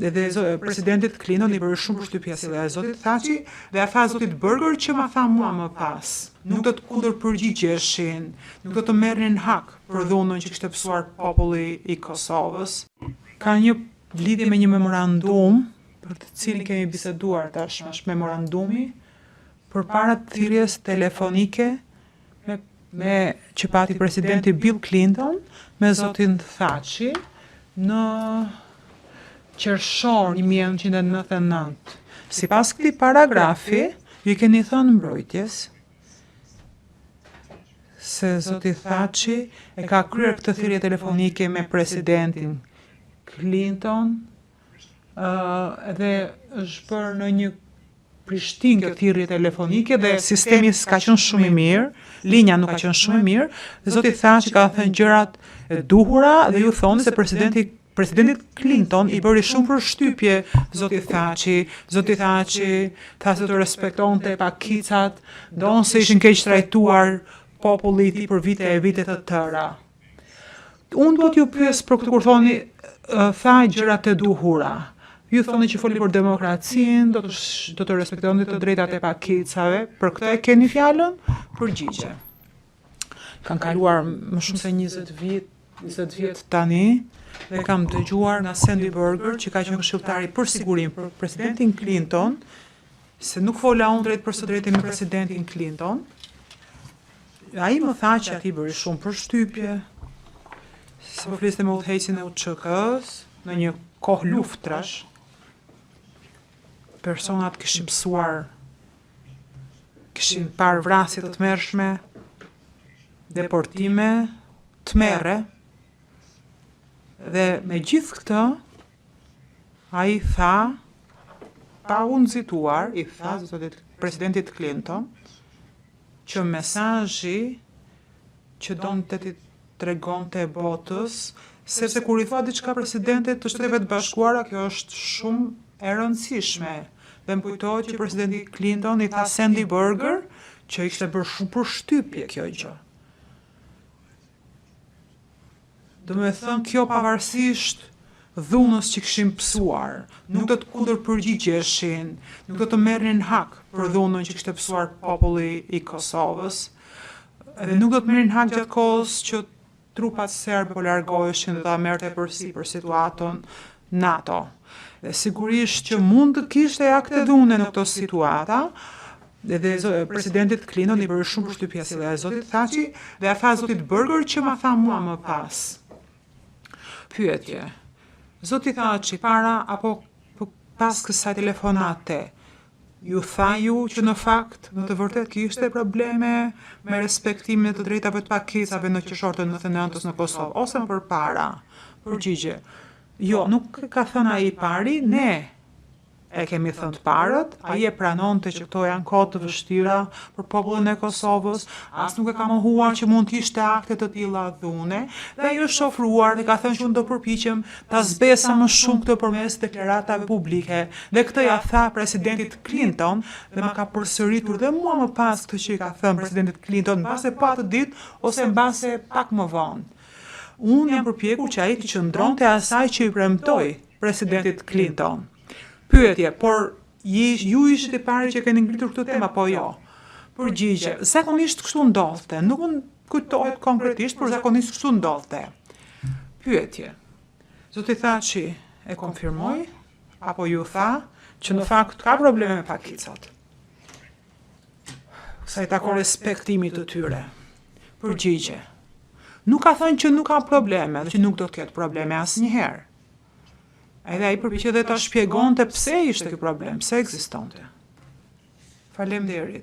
Dhe presidentit Clinton i bëri shumë përshtypje si dhe zotit Thaçi dhe a tha zotit Burger që ma tha mua më pas. Nuk do të kundërpërgjigjeshin, nuk do të merrnin hak për dhunën që kishte pësuar populli i Kosovës. Ka një lidhje me një memorandum për të cilin kemi biseduar tash, është memorandumi përpara thirrjes telefonike me që pati presidenti Bill Clinton me zotin Thaçi në qershor 1999. Sipas këtij paragrafi, ju keni thënë mbrojtjes se zoti Thaçi e ka kryer këtë thirrje telefonike me presidentin Clinton dhe është bërë në një Prishtinë kjo thirrje telefonike dhe sistemi s'ka qenë shumë i mirë, linja nuk ka qenë shumë e mirë, dhe zoti Thaçi ka thënë gjërat e duhura dhe ju thonë se presidentit Clinton i bëri shumë përshtypje zotit Thaçi. Zoti Thaçi tha se të respektonte pakicat, donë se ishin keq trajtuar populli i tij për vite e vite të tëra. Unë do t'ju pyes për këtë kur thoni tha gjërat e duhura. Ju thoni që foli për demokracinë, do të respektoni të drejtat e pakicave, për këtë e keni fjalën? Përgjigje. Kanë kaluar më shumë se 20 vjet tani dhe kam dëgjuar nga Sandy Berger që ka qenë këshilltari për sigurinë për presidentin Clinton, se nuk fola unë drejt për së drejtë me presidentin Clinton. Ai më tha që ati bëri shumë përshtypje, se po fliste me udhëheqin e UÇK-s në një kohë luftrash. Personat kishin mësuar, kishin parë vrasje të tmerrshme, deportime, tmerre, dhe me gjithë këtë, ai tha, pa u nxituar, i tha zotit presidentit Clinton, që mesazhi që donte t'i tregonte botës, sepse kur i tha diçka presidentit të Shteteve të Bashkuara, kjo është shumë e rëndësishme. Dhe më kujtohet që presidenti Clinton i tha Sandy Berger që ishte bërë shumë përshtypje kjo gjë. Do me thënë kjo pavarësisht dhunës që kishin pësuar, nuk do të kundërpërgjigjeshin, nuk do të merrnin hak për dhunën që kishte pësuar populli i Kosovës, dhe nuk do të merrnin hak gjatë kohës që trupat serbe po largoheshin dhe ta merrte përsipër situatën NATO. Dhe sigurisht që mund të kishte akte dhune në këto situata, dhe presidentit Clinton i bëri shumë përshtypje si dhe zotit Thaçi dhe a tha zotit Berger që ma tha mua më pas. Pyetje. Zoti Thaçi para apo pas kësaj telefonate, ju tha ju që në fakt, në të vërtet kishte probleme me respektimin e të drejtave të pakicave në qershor të 99-s në Kosovë, ose më përpara? Përgjigje. Jo, nuk ka thënë ai pari, ne e kemi thënë të parët, ai e pranonte që këto janë kohë të vështira për popullin e Kosovës, as nuk e ka mohuar që mund të ishte akte të tilla dhune, dhe ai është ofruar dhe ka thënë që unë do përpiqem ta zbesa më shumë këtë përmes deklaratave publike. Dhe këtë ja tha presidentit Clinton dhe ma ka përsëritur dhe mua më pas këtë që i ka thënë presidentit Clinton mbase pa të ditë ose mbase pak më vonë. Unë jam përpjekur që ai të qëndronte asaj që i premtoi presidentit Clinton. Pyetje, por ju ishit i pari që keni ngritur këtë temë apo jo? Përgjigje, zakonisht kështu ndodhte, nuk më kujtohet konkretisht, por zakonisht kështu ndodhte. Pyetje, zoti Thaçi e konfirmoi apo ju tha që në fakt ka probleme me pakicat? Sa i takon respektimit të tyre. Përgjigje. Nuk ka thënë që nuk ka probleme, dhe që nuk do të ketë probleme asnjëherë. Edhe ai përpiqet dhe ta shpjegonte pse ishte ky problem, pse ekzistonte. Faleminderit.